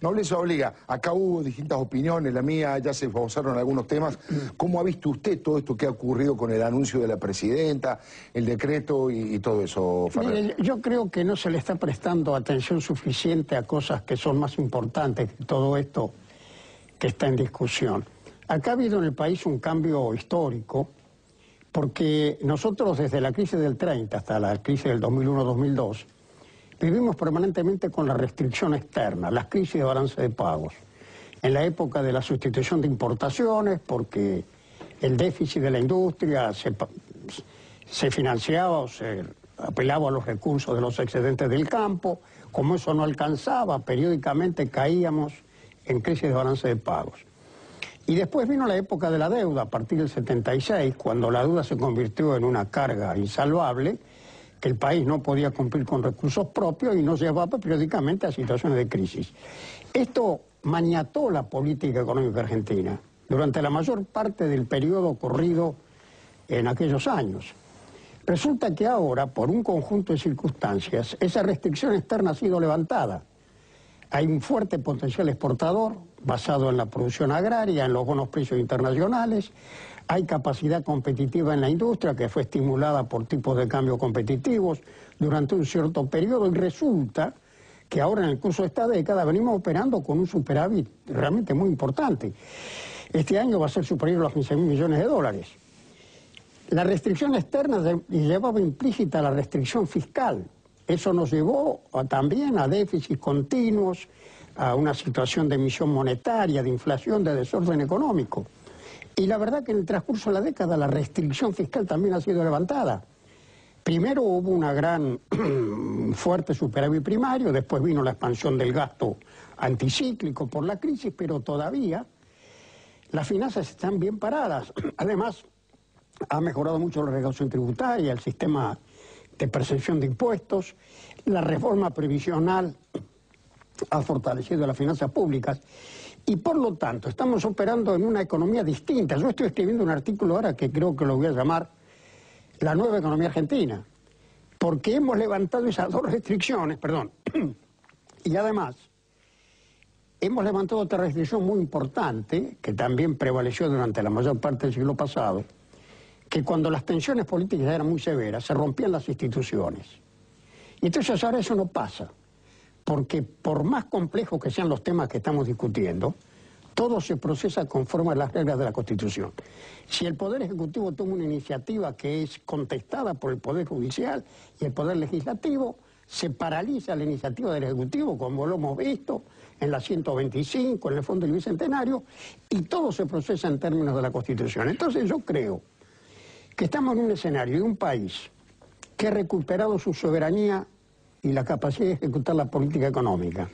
Nobleza obliga, acá hubo distintas opiniones, la mía, ya se esbozaron algunos temas. ¿Cómo ha visto usted todo esto que ha ocurrido con el anuncio de la presidenta, el decreto y todo eso, Ferrer? Mire, yo creo que no se le está prestando atención suficiente a cosas que son más importantes que todo esto que está en discusión. Acá ha habido en el país un cambio histórico, porque nosotros desde la crisis del 30 hasta la crisis del 2001-2002, vivimos permanentemente con la restricción externa, las crisis de balance de pagos. En la época de la sustitución de importaciones, porque el déficit de la industria se financiaba o se apelaba a los recursos de los excedentes del campo. Como eso no alcanzaba, periódicamente caíamos en crisis de balance de pagos. Y después vino la época de la deuda, a partir del 76, cuando la deuda se convirtió en una carga insalvable, que el país no podía cumplir con recursos propios y nos llevaba periódicamente a situaciones de crisis. Esto maniató la política económica argentina durante la mayor parte del periodo corrido en aquellos años. Resulta que ahora, por un conjunto de circunstancias, esa restricción externa ha sido levantada. Hay un fuerte potencial exportador basado en la producción agraria, en los buenos precios internacionales. Hay capacidad competitiva en la industria que fue estimulada por tipos de cambio competitivos durante un cierto periodo, y resulta que ahora en el curso de esta década venimos operando con un superávit realmente muy importante. Este año va a ser superior a los 15.000 millones de dólares. La restricción externa llevaba implícita la restricción fiscal. Eso nos llevó también a déficits continuos, a una situación de emisión monetaria, de inflación, de desorden económico. Y la verdad que en el transcurso de la década la restricción fiscal también ha sido levantada. Primero hubo una gran fuerte superávit primario, después vino la expansión del gasto anticíclico por la crisis, pero todavía las finanzas están bien paradas. Además, ha mejorado mucho la recaudación tributaria, el sistema de percepción de impuestos, la reforma previsional ha fortalecido las finanzas públicas. Y por lo tanto, estamos operando en una economía distinta. Yo estoy escribiendo un artículo ahora que creo que lo voy a llamar La nueva economía argentina, porque hemos levantado esas dos restricciones, y además hemos levantado otra restricción muy importante, que también prevaleció durante la mayor parte del siglo pasado, que cuando las tensiones políticas eran muy severas, se rompían las instituciones. Y entonces ahora eso no pasa, porque por más complejos que sean los temas que estamos discutiendo, todo se procesa conforme a las reglas de la Constitución. Si el Poder Ejecutivo toma una iniciativa que es contestada por el Poder Judicial y el Poder Legislativo, se paraliza la iniciativa del Ejecutivo, como lo hemos visto en la 125, en el Fondo del Bicentenario, y todo se procesa en términos de la Constitución. Entonces yo creo que estamos en un escenario de un país que ha recuperado su soberanía y la capacidad de ejecutar la política económica,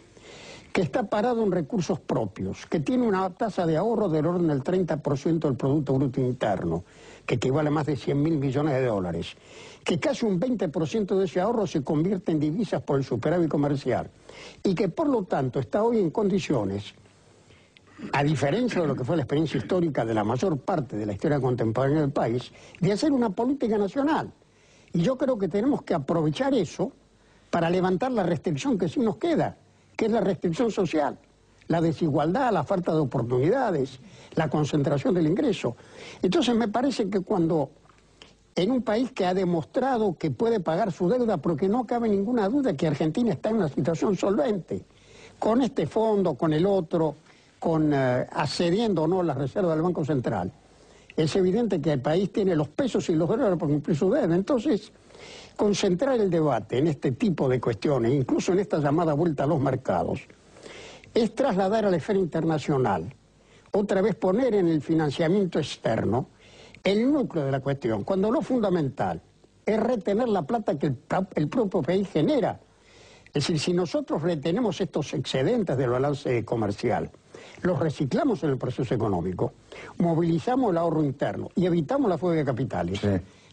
que está parado en recursos propios, que tiene una tasa de ahorro del orden del 30% del Producto Bruto Interno, que equivale a más de 100.000 millones de dólares, que casi un 20% de ese ahorro se convierte en divisas por el superávit comercial, y que por lo tanto está hoy en condiciones, a diferencia de lo que fue la experiencia histórica de la mayor parte de la historia contemporánea del país, de hacer una política nacional. Y yo creo que tenemos que aprovechar eso para levantar la restricción que sí nos queda, que es la restricción social, la desigualdad, la falta de oportunidades, la concentración del ingreso. Entonces me parece que cuando en un país que ha demostrado que puede pagar su deuda, porque no cabe ninguna duda que Argentina está en una situación solvente, con este fondo, con el otro, accediendo o no a las reservas del Banco Central, es evidente que el país tiene los pesos y los dólares para cumplir su deuda. Entonces, concentrar el debate en este tipo de cuestiones, incluso en esta llamada vuelta a los mercados, es trasladar a la esfera internacional, otra vez poner en el financiamiento externo el núcleo de la cuestión, cuando lo fundamental es retener la plata que el propio país genera. Es decir, si nosotros retenemos estos excedentes del balance comercial, los reciclamos en el proceso económico, movilizamos el ahorro interno y evitamos la fuga de capitales, sí,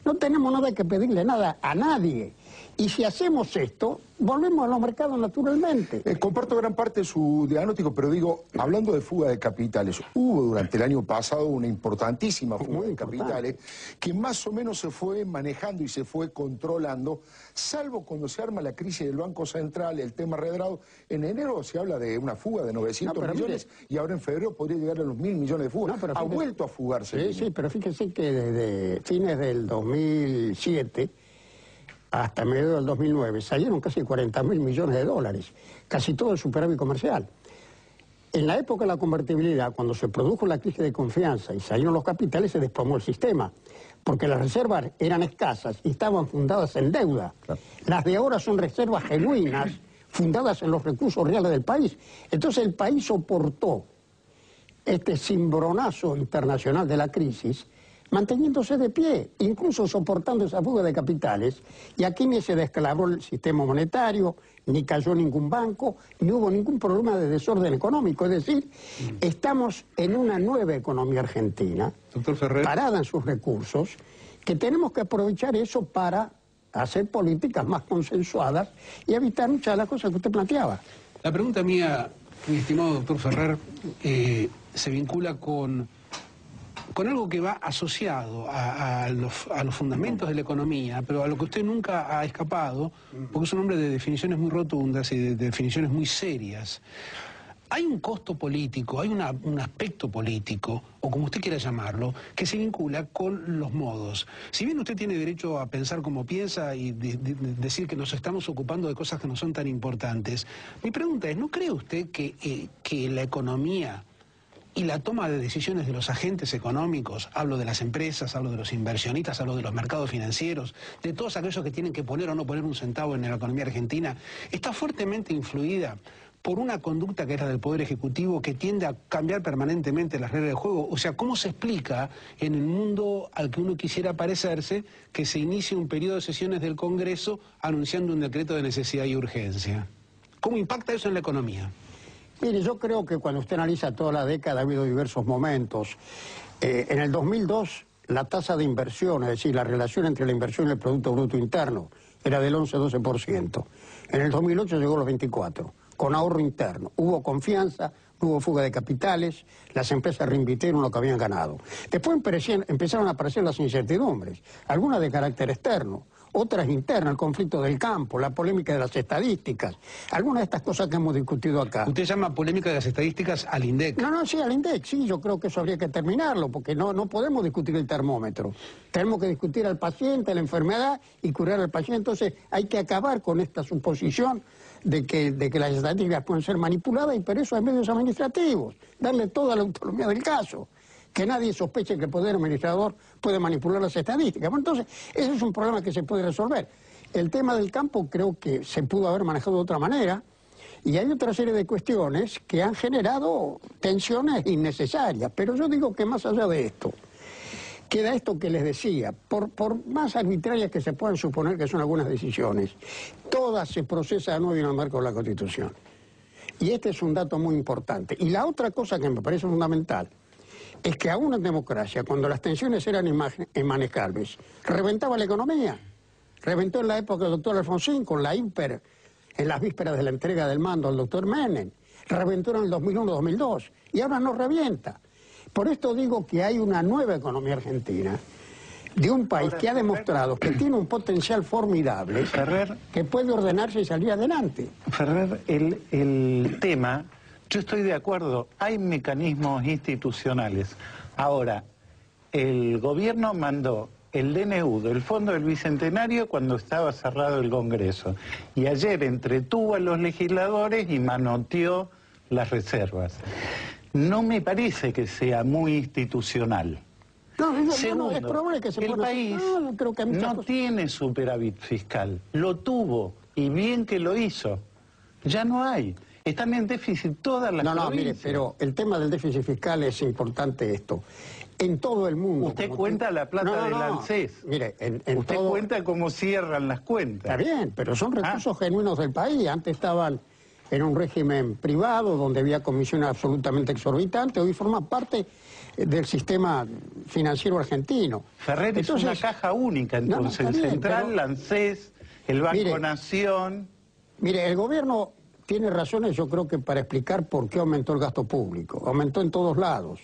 no tenemos nada que pedirle nada a nadie. Y si hacemos esto, volvemos a los mercados naturalmente. Comparto gran parte de su diagnóstico, pero digo, hablando de fuga de capitales, hubo durante el año pasado una importantísima fuga de capitales que más o menos se fue manejando y se fue controlando, salvo cuando se arma la crisis del Banco Central, el tema Redrado. En enero se habla de una fuga de 900 millones y ahora en febrero podría llegar a los 1.000 millones de fugas. Ha vuelto a fugarse. Sí, pero fíjese que desde fines del 2007... hasta medio del 2009, salieron casi 40.000 millones de dólares, casi todo el superávit comercial. En la época de la convertibilidad, cuando se produjo la crisis de confianza y salieron los capitales, se desplomó el sistema, porque las reservas eran escasas y estaban fundadas en deuda. Claro. Las de ahora son reservas genuinas, fundadas en los recursos reales del país. Entonces el país soportó este cimbronazo internacional de la crisis, manteniéndose de pie, incluso soportando esa fuga de capitales, y aquí ni se descalabró el sistema monetario, ni cayó ningún banco, ni hubo ningún problema de desorden económico. Es decir, estamos en una nueva economía argentina, Doctor Ferrer, parada en sus recursos, que tenemos que aprovechar eso para hacer políticas más consensuadas y evitar muchas de las cosas que usted planteaba. la pregunta mía, mi estimado doctor Ferrer, se vincula con algo que va asociado a los fundamentos de la economía, pero a lo que usted nunca ha escapado, porque es un hombre de definiciones muy rotundas y de definiciones muy serias. Hay un costo político, hay un aspecto político, o como usted quiera llamarlo, que se vincula con los modos. Si bien usted tiene derecho a pensar como piensa y decir que nos estamos ocupando de cosas que no son tan importantes, mi pregunta es, ¿no cree usted que la economía y la toma de decisiones de los agentes económicos, hablo de las empresas, hablo de los inversionistas, hablo de los mercados financieros, de todos aquellos que tienen que poner o no poner un centavo en la economía argentina, está fuertemente influida por una conducta que es la del Poder Ejecutivo, que tiende a cambiar permanentemente las reglas de juego? O sea, ¿cómo se explica en el mundo al que uno quisiera parecerse que se inicie un periodo de sesiones del Congreso anunciando un decreto de necesidad y urgencia? ¿Cómo impacta eso en la economía? Mire, yo creo que cuando usted analiza toda la década ha habido diversos momentos. En el 2002 la tasa de inversión, es decir, la relación entre la inversión y el Producto Bruto Interno, era del 11-12%. En el 2008 llegó a los 24%, con ahorro interno. Hubo confianza, no hubo fuga de capitales, las empresas reinvirtieron lo que habían ganado. Después empezaron a aparecer las incertidumbres, algunas de carácter externo, otras internas, el conflicto del campo, la polémica de las estadísticas, algunas de estas cosas que hemos discutido acá. ¿Usted llama polémica de las estadísticas al INDEC? No, sí, al INDEC, sí, yo creo que eso habría que terminarlo, porque no podemos discutir el termómetro. Tenemos que discutir al paciente, la enfermedad y curar al paciente. Entonces hay que acabar con esta suposición de que las estadísticas pueden ser manipuladas, y por eso hay medios administrativos, darle toda la autonomía del caso. Que nadie sospeche que el Poder Administrador puede manipular las estadísticas. Bueno, entonces, ese es un problema que se puede resolver. El tema del campo creo que se pudo haber manejado de otra manera, y hay otra serie de cuestiones que han generado tensiones innecesarias. Pero yo digo que más allá de esto, queda esto que les decía, por más arbitrarias que se puedan suponer que son algunas decisiones, todas se procesan de nuevo en el marco de la Constitución. Y este es un dato muy importante. Y la otra cosa que me parece fundamental es que aún en democracia, cuando las tensiones eran inmanejables, reventaba la economía. Reventó en la época del doctor Alfonsín con la hiper, en las vísperas de la entrega del mando al doctor Menem. Reventó en el 2001-2002 y ahora no revienta. Por esto digo que hay una nueva economía argentina, de un país que ha demostrado que tiene un potencial formidable, Ferrer, que puede ordenarse y salir adelante. Ferrer, el tema, yo estoy de acuerdo, hay mecanismos institucionales. Ahora, el gobierno mandó el DNU del Fondo del Bicentenario cuando estaba cerrado el Congreso. Y ayer entretuvo a los legisladores y manoteó las reservas. No me parece que sea muy institucional. No, es probable que se el país no tiene superávit fiscal. Lo tuvo, y bien que lo hizo. Ya no hay. Están en déficit todas las provincias. Mire, pero el tema del déficit fiscal es importante esto. En todo el mundo... Usted cuenta la plata del ANSES. Mire, usted cuenta cómo cierran las cuentas. Está bien, pero son recursos genuinos del país. Antes estaban en un régimen privado donde había comisiones absolutamente exorbitantes. Hoy forman parte del sistema financiero argentino. Ferrer, entonces, es una caja única, entonces, el Central, la ANSES el Banco Nación... Mire, el gobierno tiene razones, yo creo que para explicar por qué aumentó el gasto público. Aumentó en todos lados.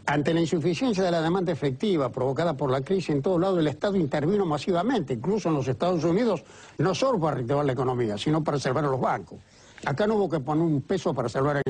Ante la insuficiencia de la demanda efectiva provocada por la crisis en todos lados, el Estado intervino masivamente, incluso en los Estados Unidos, no solo para reactivar la economía, sino para salvar a los bancos. Acá no hubo que poner un peso para salvar a